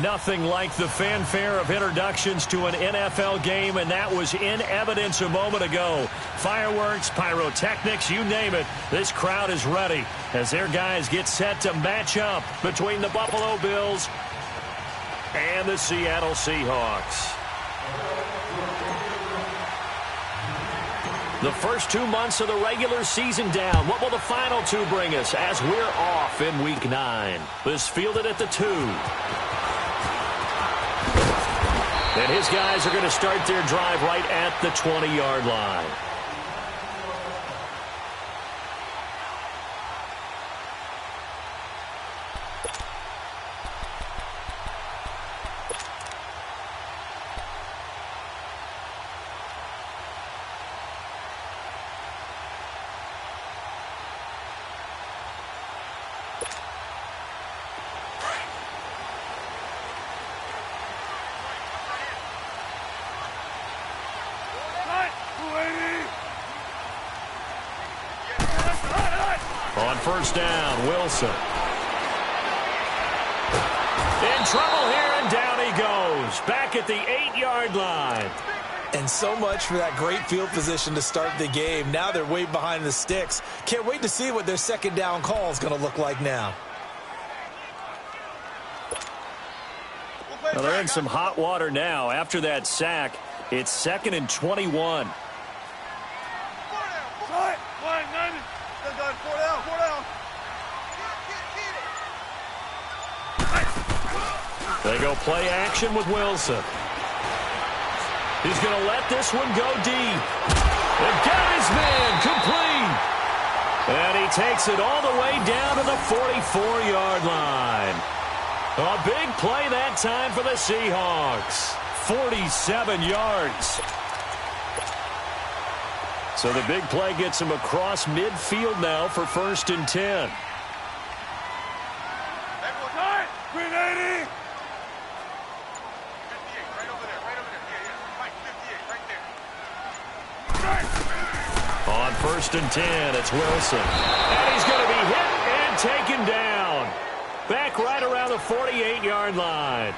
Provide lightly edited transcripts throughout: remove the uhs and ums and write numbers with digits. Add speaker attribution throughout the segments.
Speaker 1: Nothing like the fanfare of introductions to an NFL game, and that was in evidence a moment ago. Fireworks, pyrotechnics, you name it. This crowd is ready as their guys get set to match up between the Buffalo Bills and the Seattle Seahawks. The first 2 months of the regular season down. What will the final two bring us as we're off in Week 9? This fielded at the 2. And his guys are going to start their drive right at the 20-yard line. On first down, Wilson. In trouble here, and down he goes. Back at the 8-yard line.
Speaker 2: And so much for that great field position to start the game. Now they're way behind the sticks. Can't wait to see what their second down call is going to look like now.
Speaker 1: Well, they're in some hot water now. After that sack, it's 2nd and 21. They go play action with Wilson. He's going to let this one go deep. And got his man complete. And he takes it all the way down to the 44-yard line. A big play that time for the Seahawks. 47 yards. So the big play gets him across midfield now for 1st and 10. On 1st and 10, it's Wilson. And he's going to be hit and taken down. Back right around the 48-yard line.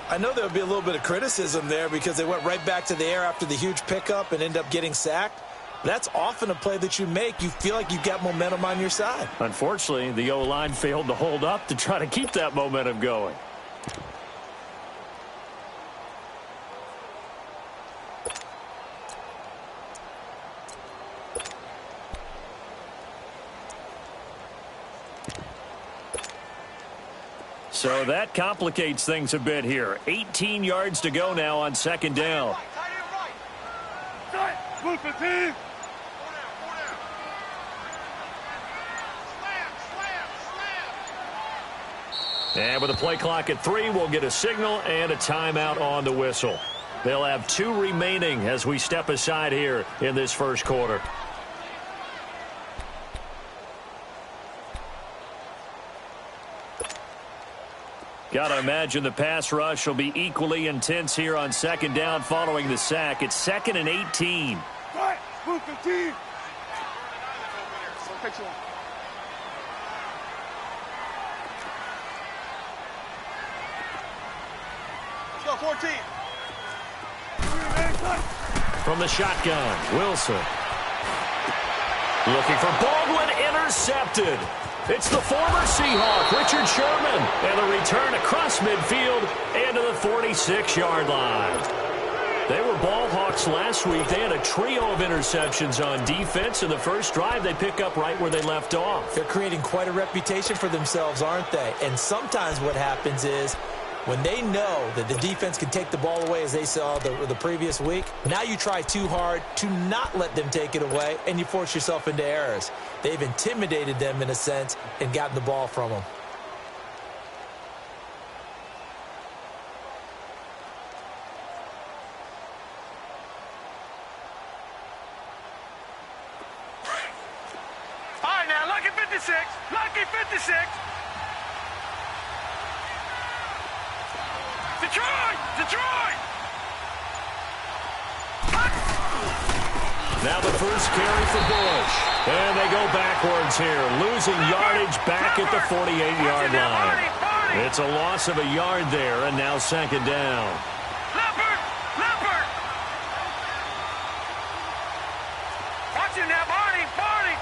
Speaker 2: I know there'll be a little bit of criticism there because they went right back to the air after the huge pickup and end up getting sacked. That's often a play that you make. You feel like you've got momentum on your side.
Speaker 1: Unfortunately, the O-line failed to hold up to try to keep that momentum going. So that complicates things a bit here. 18 yards to go now on 2nd down. And with the play clock at 3, we'll get a signal and a timeout on the whistle. They'll have 2 remaining as we step aside here in this first quarter. Got to imagine the pass rush will be equally intense here on 2nd down following the sack. It's 2nd and 18.
Speaker 3: Move 15. Let's go 14.
Speaker 1: From the shotgun, Wilson. Looking for Baldwin, intercepted. It's the former Seahawk, Richard Sherman, and a return across midfield and to the 46-yard line. They were ball hawks last week. They had a trio of interceptions on defense. In the first drive, they pick up right where they left off.
Speaker 2: They're creating quite a reputation for themselves, aren't they? And sometimes what happens is when they know that the defense can take the ball away, as they saw the previous week, now you try too hard to not let them take it away, and you force yourself into errors. They've intimidated them in a sense and gotten the ball from them.
Speaker 3: All right, now, lucky 56. Lucky 56. Detroit! Detroit!
Speaker 1: Now the first carry for Bush. And they go backwards here, losing yardage back at the 48-yard line. It's a loss of a yard there, and now second down.
Speaker 3: Leopard! Leopard! Watch him now, Barney! Barney!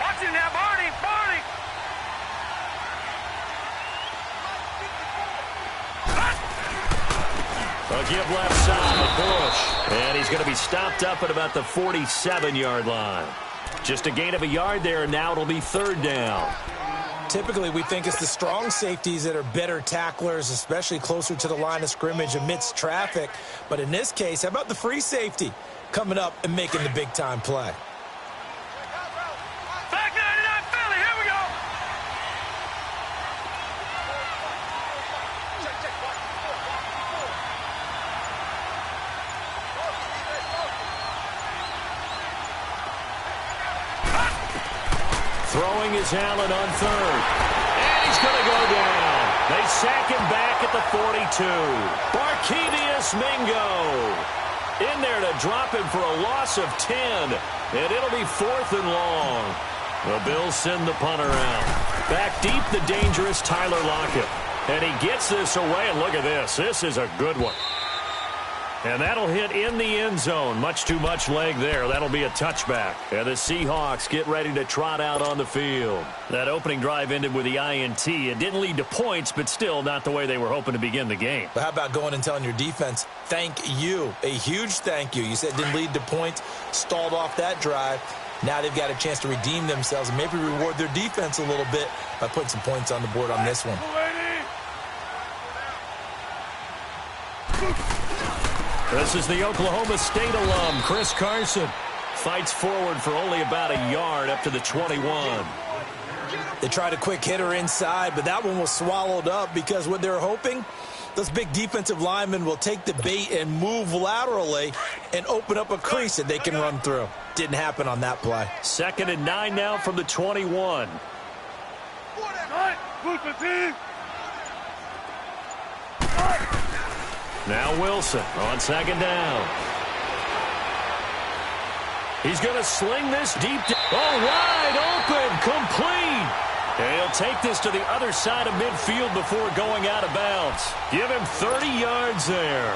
Speaker 3: Watch him now, Barney! Barney!
Speaker 1: A give left side, Bush. And he's going to be stopped up at about the 47-yard line. Just a gain of a yard there, and now it'll be third down.
Speaker 2: Typically, we think it's the strong safeties that are better tacklers, especially closer to the line of scrimmage amidst traffic. But in this case, how about the free safety coming up and making the big-time play?
Speaker 3: Back 99 Philly, here we go!
Speaker 1: Throwing is Allen on third. And he's going to go down. They sack him back at the 42. Barkevious Mingo in there to drop him for a loss of 10. And it'll be fourth and long. The Bills send the punter out. Back deep, the dangerous Tyler Lockett. And he gets this away. And look at this. This is a good one. And that'll hit in the end zone. Much too much leg there. That'll be a touchback. And the Seahawks get ready to trot out on the field. That opening drive ended with the INT. It didn't lead to points, but still not the way they were hoping to begin the game.
Speaker 2: But how about going and telling your defense, thank you, a huge thank you. You said it didn't lead to points, stalled off that drive. Now they've got a chance to redeem themselves and maybe reward their defense a little bit by putting some points on the board on this one.
Speaker 1: This is the Oklahoma State alum, Chris Carson. Fights forward for only about a yard up to the 21.
Speaker 2: They tried a quick hitter inside, but that one was swallowed up because what they're hoping, those big defensive linemen will take the bait and move laterally and open up a crease that they can run through. Didn't happen on that play.
Speaker 1: 2nd and 9 now from the 21. Now Wilson on second down. He's going to sling this deep. Oh, wide open, complete. And he'll take this to the other side of midfield before going out of bounds. Give him 30 yards there.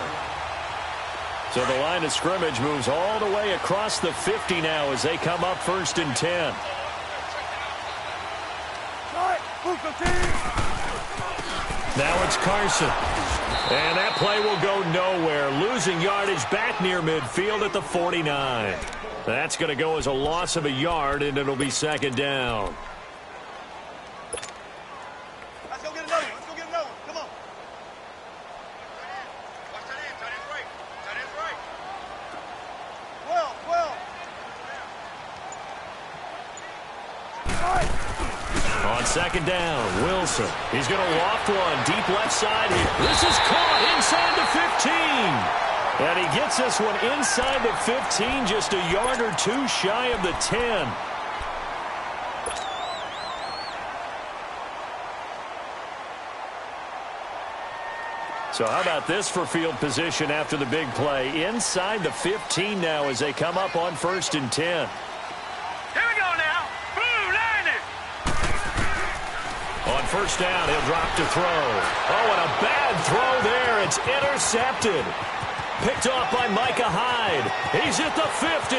Speaker 1: So the line of scrimmage moves all the way across the 50 now as they come up 1st and 10. Now it's Carson. And that play will go nowhere. Losing yardage back near midfield at the 49. That's going to go as a loss of a yard, and it'll be 2nd down.
Speaker 3: Let's go get another one. Let's go get another one. Come on. Watch that end. Tight end's right. Tight end's right. 12.
Speaker 1: On 2nd down, Wilson. He's going to loft one deep left side here. This is caught inside the 15. And he gets this one inside the 15, just a yard or two shy of the 10. So how about this for field position after the big play? Inside the 15 now as they come up on 1st and 10.
Speaker 3: Here we go now. Boom, landed.
Speaker 1: On 1st down, he'll drop to throw. Oh, and a bad throw there. It's intercepted. Picked off by Micah Hyde. He's at the 50.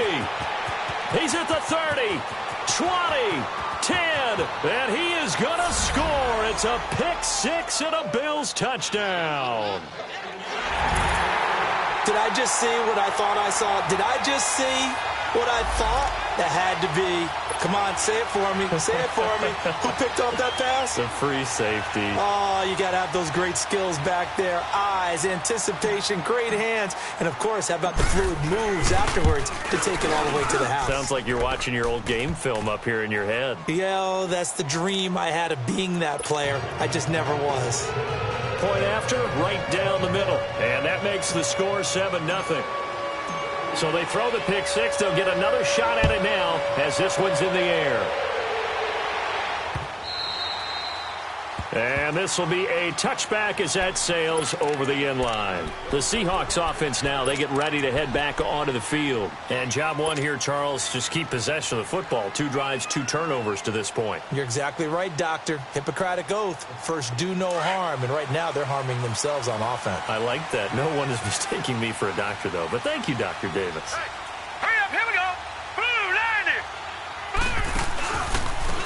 Speaker 1: He's at the 30, 20, 10, and he is going to score. It's a pick six and a Bills touchdown.
Speaker 2: Did I just see what I thought I saw? Did I just see what I thought? That had to be. Come on, say it for me. Say it for me. Who picked up that pass?
Speaker 1: The free safety.
Speaker 2: Oh, you got to have those great skills back there. Eyes, anticipation, great hands. And, of course, how about the fluid moves afterwards to take it all the way to the house?
Speaker 1: Sounds like you're watching your old game film up here in your head.
Speaker 2: Yeah, that's the dream I had of being that player. I just never was.
Speaker 1: Point after, right down the middle. And that makes the score 7-0. So they throw the pick six. They'll get another shot at it now as this one's in the air. And this will be a touchback as that sails over the end line. The Seahawks offense now, they get ready to head back onto the field. And job one here, Charles, just keep possession of the football. 2 drives, 2 turnovers to this point.
Speaker 2: You're exactly right, Doctor. Hippocratic oath. First, do no harm. And right now, they're harming themselves on offense.
Speaker 1: I like that. No one is mistaking me for a doctor, though. But thank you, Dr. Davis.
Speaker 3: Hey, hurry up, here we go. Blue,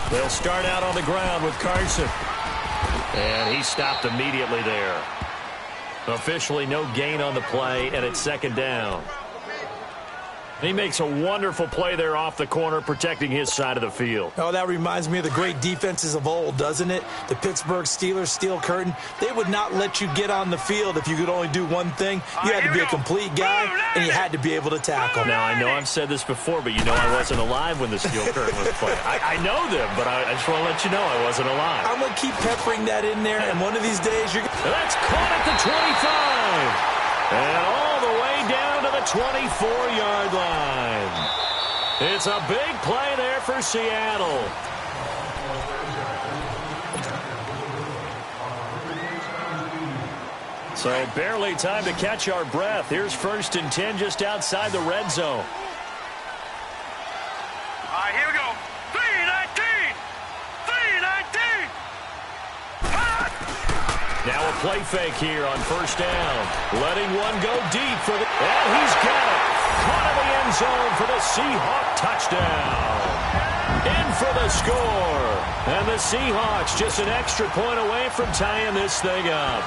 Speaker 3: 90.
Speaker 1: They'll start out on the ground with Carson. And he stopped immediately there. Officially no gain on the play, and it's second down. He makes a wonderful play there off the corner, protecting his side of the field.
Speaker 2: Oh, that reminds me of the great defenses of old, doesn't it? The Pittsburgh Steelers, steel curtain. They would not let you get on the field if you could only do one thing. You had to be a complete guy, and you had to be able to tackle.
Speaker 1: Now, I know I've said this before, but you know I wasn't alive when the steel curtain was played. I know them, but I just want to let you know I wasn't alive.
Speaker 2: I'm going to keep peppering that in there, and one of these days you're going to...
Speaker 1: That's caught at the 25. And all the way down to the 24-yard line. It's a big play there for Seattle. So barely time to catch our breath. Here's 1st and 10 just outside the red zone.
Speaker 3: All right, here we go. 3-19. 3-19.
Speaker 1: Now a play fake here on 1st down. Letting one go deep for the... And he's got it. Caught in the end zone for the Seahawk touchdown. In for the score. And the Seahawks just an extra point away from tying this thing up.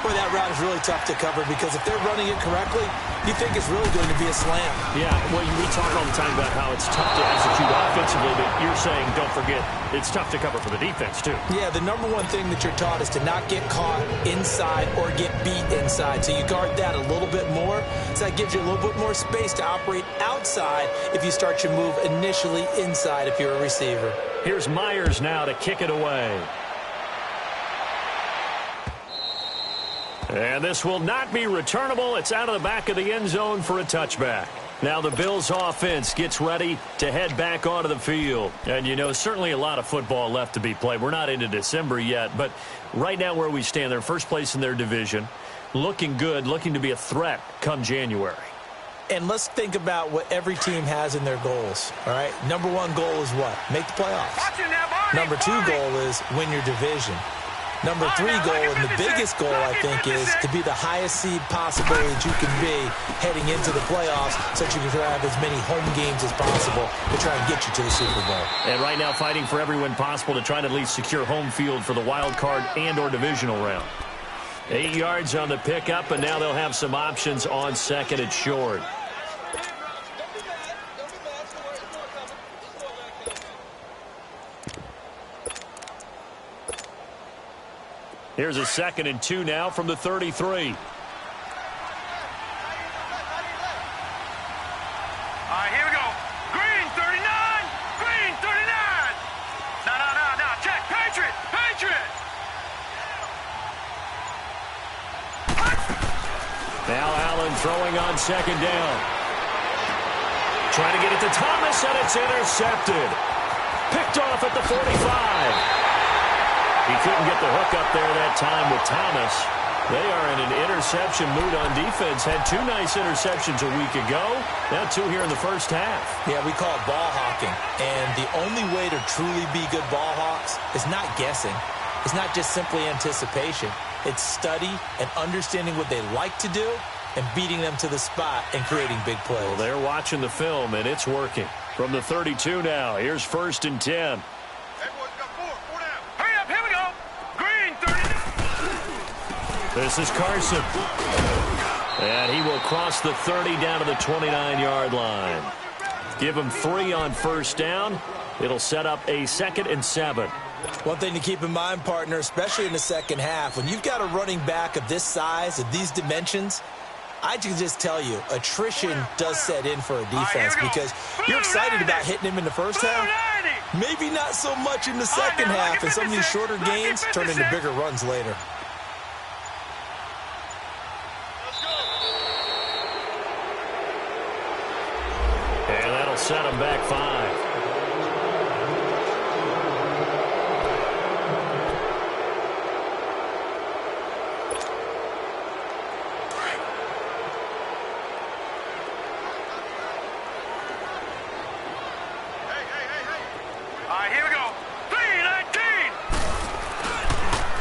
Speaker 2: Boy, that route is really tough to cover because if they're running it correctly, you think it's really going to be a slam.
Speaker 1: Yeah, well, we talk all the time about how it's tough to execute offensively, but you're saying, don't forget, it's tough to cover for the defense, too.
Speaker 2: Yeah, the number one thing that you're taught is to not get caught inside or get beat inside. So you guard that a little bit more. So that gives you a little bit more space to operate outside if you start your move initially inside if you're a receiver.
Speaker 1: Here's Myers now to kick it away. And this will not be returnable. It's out of the back of the end zone for a touchback. Now the Bills offense gets ready to head back onto the field. And, you know, certainly a lot of football left to be played. We're not into December yet, but right now where we stand, they're first place in their division. Looking good, looking to be a threat come January.
Speaker 2: And let's think about what every team has in their goals, all right? Number one goal is what? Make the playoffs. Number two goal is win your division. Number three goal, and the biggest goal, I think, is to be the highest seed possible that you can be heading into the playoffs so that you can have as many home games as possible to try and get you to the Super Bowl.
Speaker 1: And right now fighting for every win possible to try and at least secure home field for the wild card and or divisional round. 8 yards on the pickup, and now they'll have some options on 2nd and short. Here's a 2nd and 2 now from the 33.
Speaker 3: All right, here we go. Green 39. Green 39. No. Check. Patriot.
Speaker 1: Now Allen throwing on 2nd down. Trying to get it to Thomas, and it's intercepted. Picked off at the 45. He couldn't get the hook up there that time with Thomas. They are in an interception mood on defense. Had 2 nice interceptions a week ago. Now 2 here in the first half.
Speaker 2: Yeah, we call it ball hawking. And the only way to truly be good ball hawks is not guessing. It's not just simply anticipation. It's study and understanding what they like to do and beating them to the spot and creating big plays.
Speaker 1: Well, they're watching the film, and it's working. From the 32 now, here's 1st and 10. This is Carson. And he will cross the 30 down to the 29-yard line. Give him 3 on 1st down. It'll set up a 2nd and 7.
Speaker 2: One thing to keep in mind, partner, especially in the second half, when you've got a running back of this size, of these dimensions, I can just tell you, attrition does set in for a defense because you're excited about hitting him in the first half. Maybe not so much in the second half, and some of these shorter gains turn into bigger runs later.
Speaker 1: And that'll set them back 5.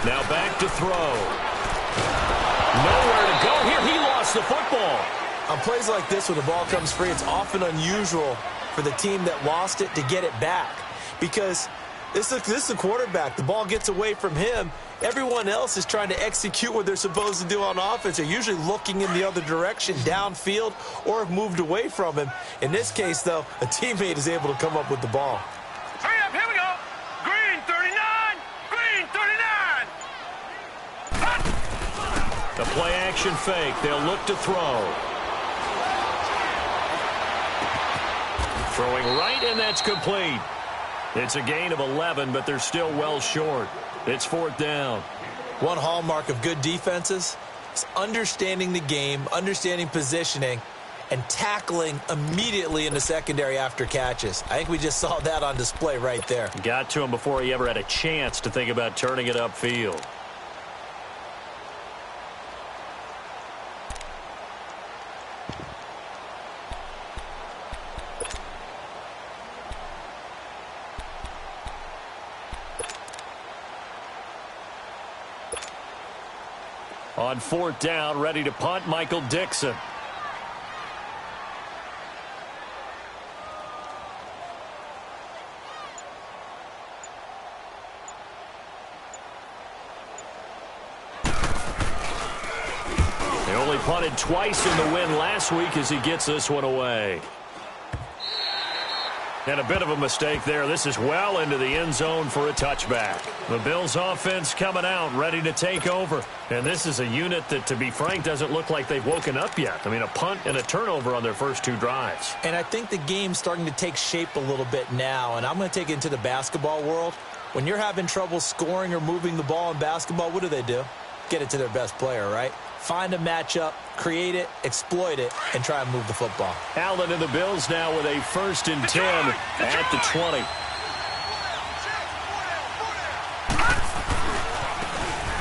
Speaker 1: Now back to throw. Nowhere to go here. He lost the football.
Speaker 2: On plays like this, when the ball comes free, it's often unusual for the team that lost it to get it back. Because this is the quarterback. The ball gets away from him. Everyone else is trying to execute what they're supposed to do on offense. They're usually looking in the other direction, downfield, or have moved away from him. In this case, though, a teammate is able to come up with the ball.
Speaker 3: Hurry up, here we go. Green 39, green 39. Hut.
Speaker 1: The play-action fake. They'll look to throw. Throwing right, and that's complete. It's a gain of 11, but they're still well short. It's 4th down.
Speaker 2: One hallmark of good defenses is understanding the game, understanding positioning, and tackling immediately in the secondary after catches. I think we just saw that on display right there.
Speaker 1: Got to him before he ever had a chance to think about turning it upfield. On 4th down, ready to punt, Michael Dixon. They only punted twice in the win last week as he gets this one away. And a bit of a mistake there. This is well into the end zone for a touchback. The Bills offense coming out, ready to take over. And this is a unit that, to be frank, doesn't look like they've woken up yet. I mean, a punt and a turnover on their first 2 drives.
Speaker 2: And I think the game's starting to take shape a little bit now. And I'm going to take it into the basketball world. When you're having trouble scoring or moving the ball in basketball, what do? Get it to their best player, right? Find a matchup, create it, exploit it, and try and move the football.
Speaker 1: Allen and the Bills now with a 1st and 10 at the 20.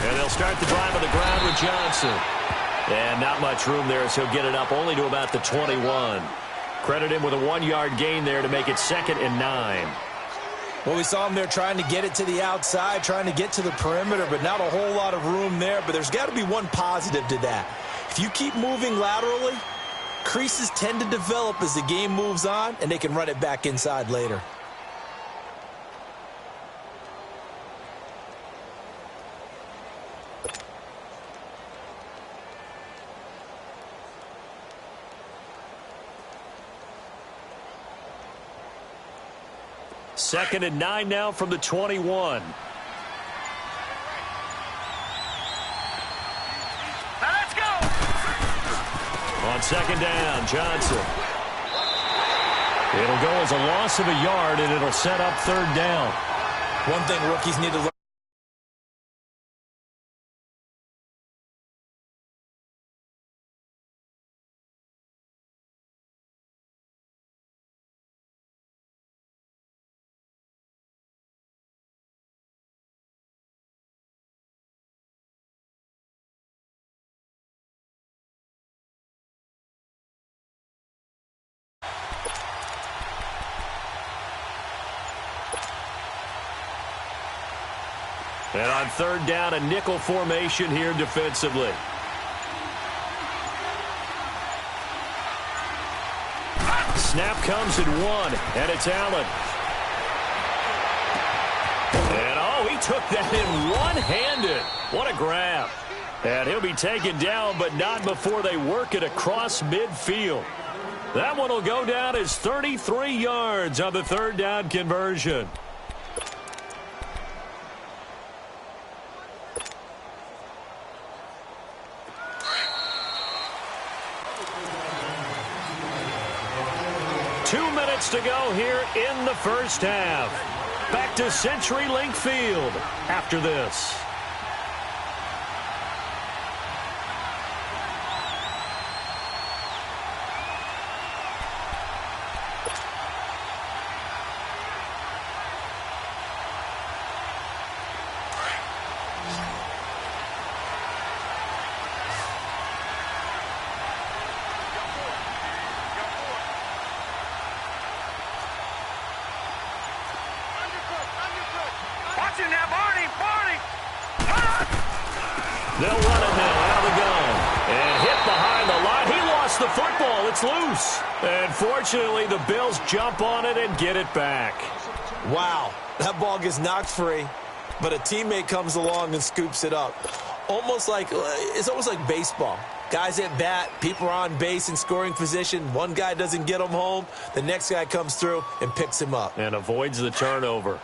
Speaker 1: And they'll start the drive on the ground with Johnson. And not much room there as he'll get it up only to about the 21. Credit him with a 1-yard gain there to make it 2nd and 9.
Speaker 2: Well, we saw him there trying to get it to the outside, trying to get to the perimeter, but not a whole lot of room there. But there's got to be one positive to that. If you keep moving laterally, creases tend to develop as the game moves on, and they can run it back inside later.
Speaker 1: Second and 9 now from the 21.
Speaker 3: Now let's go.
Speaker 1: On 2nd down, Johnson. It'll go as a loss of a yard, and it'll set up 3rd down.
Speaker 2: One thing rookies need to learn.
Speaker 1: And on 3rd down, a nickel formation here defensively. Snap comes at 1, and it's Allen. And, oh, he took that in one-handed. What a grab. And he'll be taken down, but not before they work it across midfield. That one will go down as 33 yards on the 3rd down conversion. To go here in the first half. Back to CenturyLink Field after this. They'll run it now out of the gun. And hit behind the line. He lost the football. It's loose. And fortunately, the Bills jump on it and get it back.
Speaker 2: Wow, that ball gets knocked free, but a teammate comes along and scoops it up. It's almost like baseball. Guys at bat, people are on base in scoring position. One guy doesn't get him home. The next guy comes through and picks him up.
Speaker 1: And avoids the turnover.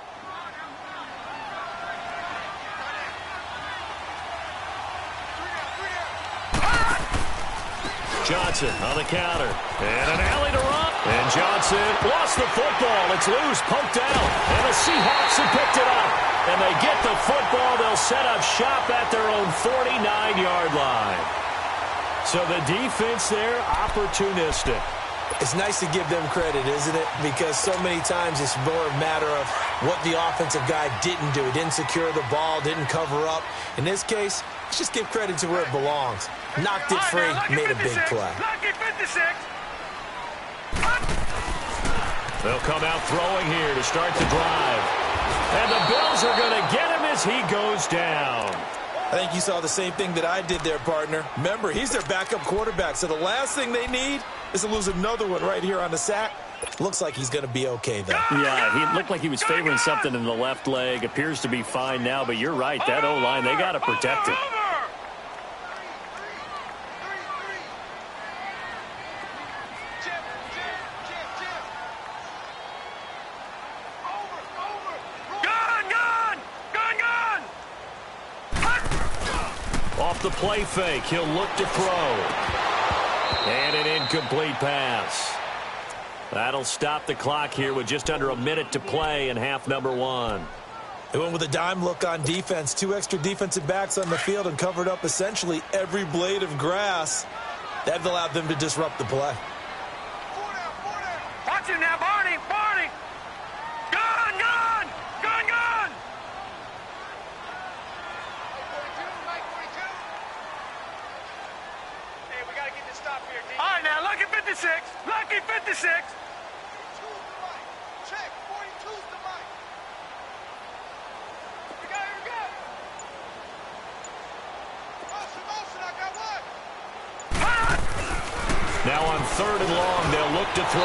Speaker 1: Johnson on the counter. And an alley to run. And Johnson lost the football. It's loose, poked out. And the Seahawks have picked it up. And they get the football. They'll set up shop at their own 49-yard line. So the defense there, opportunistic.
Speaker 2: It's nice to give them credit, isn't it? Because so many times it's more a matter of what the offensive guy didn't do. He didn't secure the ball, didn't cover up. In this case, let's just give credit to where it belongs. Knocked it free, made a big play.
Speaker 1: They'll come out throwing here to start the drive. And the Bills are going to get him as he goes down.
Speaker 2: I think you saw the same thing that I did there, partner. Remember, he's their backup quarterback, so the last thing they need is to lose another one right here on the sack. Looks like he's going to be okay, though.
Speaker 1: Yeah, he looked like he was favoring something in the left leg. Appears to be fine now, but you're right. That O-line, they got to protect it. Off the play fake, he'll look to throw. And an incomplete pass. That'll stop the clock here with just under a minute to play in half number one.
Speaker 2: They went with a dime look on defense. 2 extra defensive backs on the field and covered up essentially every blade of grass. That allowed them to disrupt the play.
Speaker 3: Watch him now, Barney! Barney! Gun! Gun! Gun! Gun! Hey, we gotta get this stop here, D. All right, now, lucky 56. Lucky 56. 42's the mic. Check. 42's the mic. We got it, we got it. Motion, I got one.
Speaker 1: Now on 3rd and long, they'll look to throw.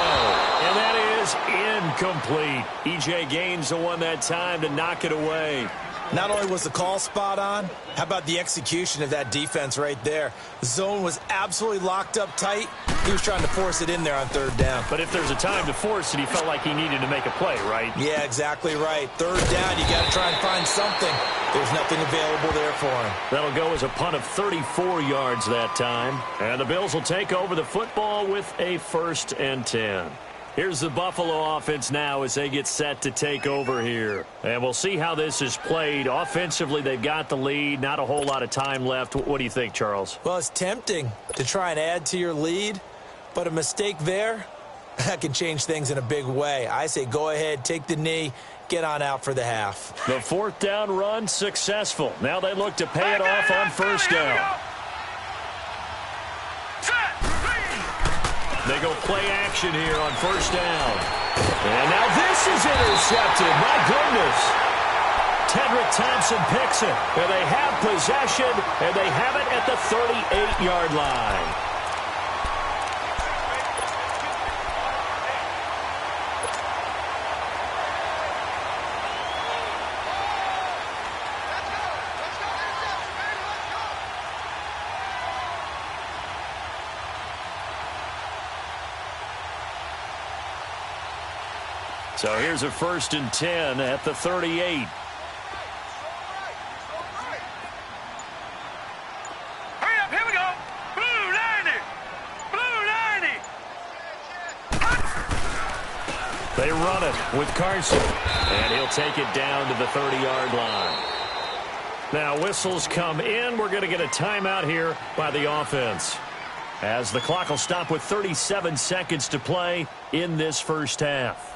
Speaker 1: And that is incomplete. E.J. Gaines the one that time to knock it away.
Speaker 2: Not only was the call spot on, how about the execution of that defense right there? The zone was absolutely locked up tight. He was trying to force it in there on 3rd down.
Speaker 1: But if there's a time to force it, he felt like he needed to make a play, right?
Speaker 2: Yeah, exactly right. 3rd down, you got to try and find something. There's nothing available there for him.
Speaker 1: That'll go as a punt of 34 yards that time. And the Bills will take over the football with a 1st and 10. Here's the Buffalo offense now as they get set to take over here. And we'll see how this is played. Offensively, they've got the lead. Not a whole lot of time left. What do you think, Charles?
Speaker 2: Well, it's tempting to try and add to your lead, but a mistake there, that can change things in a big way. I say go ahead, take the knee, get on out for the half.
Speaker 1: The 4th down run successful. Now they look to pay it off on 1st down. They go play action here on 1st down. And now this is intercepted. My goodness. Tedrick Thompson picks it. And they have possession, and they have it at the 38-yard line. So here's a 1st and 10 at the 38.
Speaker 3: Hurry up, here we go. Blue 90. Blue 90.
Speaker 1: They run it with Carson. And he'll take it down to the 30-yard line. Now whistles come in. We're going to get a timeout here by the offense, as the clock will stop with 37 seconds to play in this 1st half.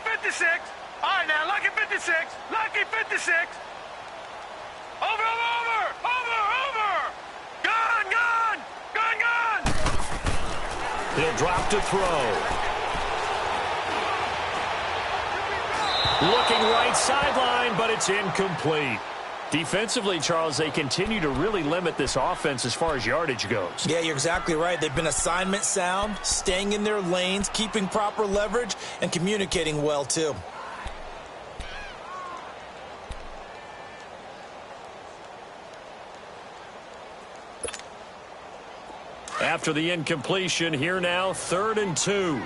Speaker 3: 56. All right, now, lucky 56. Lucky 56. Over, over, over. Over, over. Gun, gun. Gun, gun.
Speaker 1: He'll drop to throw. Looking right sideline, but it's incomplete. Defensively, Charles, they continue to really limit this offense as far as yardage goes.
Speaker 2: Yeah, you're exactly right. They've been assignment sound, staying in their lanes, keeping proper leverage, and communicating well, too.
Speaker 1: After the incompletion, here now, 3rd and 2.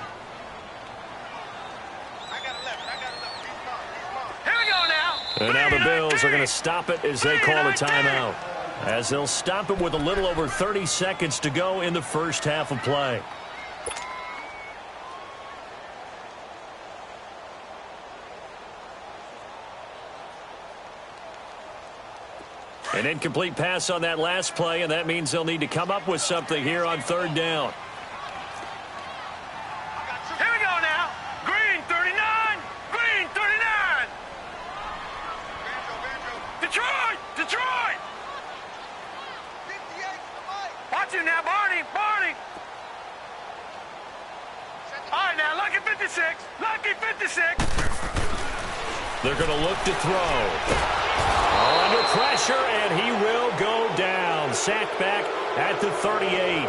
Speaker 1: And now the Bills are going to stop it as they call a timeout. As they'll stop it with a little over 30 seconds to go in the first half of play. An incomplete pass on that last play, and that means they'll need to come up with something here on 3rd down.
Speaker 3: Here we go now. Green 39. Green 39. Detroit. Detroit. Watch it now, Barney. Barney. All right, now, lucky 56. Lucky 56.
Speaker 1: They're going to look to throw. Under pressure, and he will go down. Sacked back at the 38.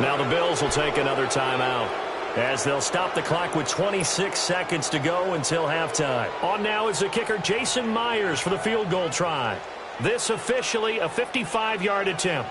Speaker 1: Now the Bills will take another timeout as they'll stop the clock with 26 seconds to go until halftime. On now is the kicker, Jason Myers, for the field goal try. This officially a 55-yard attempt.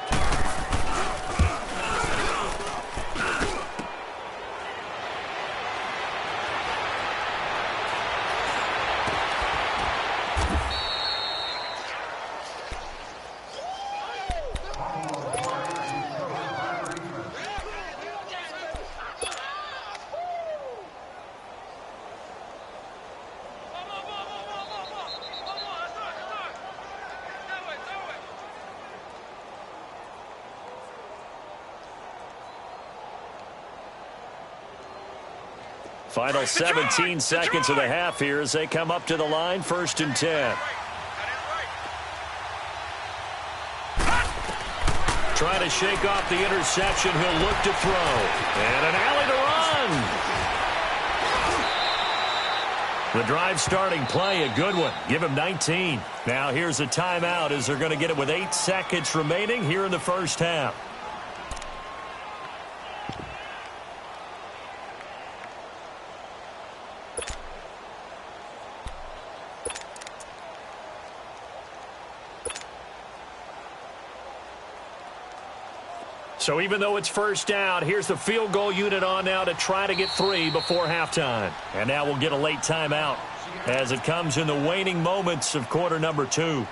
Speaker 1: Final 17 seconds of the half here as they come up to the line, 1st and 10. Trying to shake off the interception. He'll look to throw. And an alley to run. The drive starting play, a good one. Give him 19. Now here's a timeout as they're going to get it with 8 seconds remaining here in the first half. So even though it's 1st down, here's the field goal unit on now to try to get 3 before halftime. And now we'll get a late timeout as it comes in the waning moments of quarter number 2.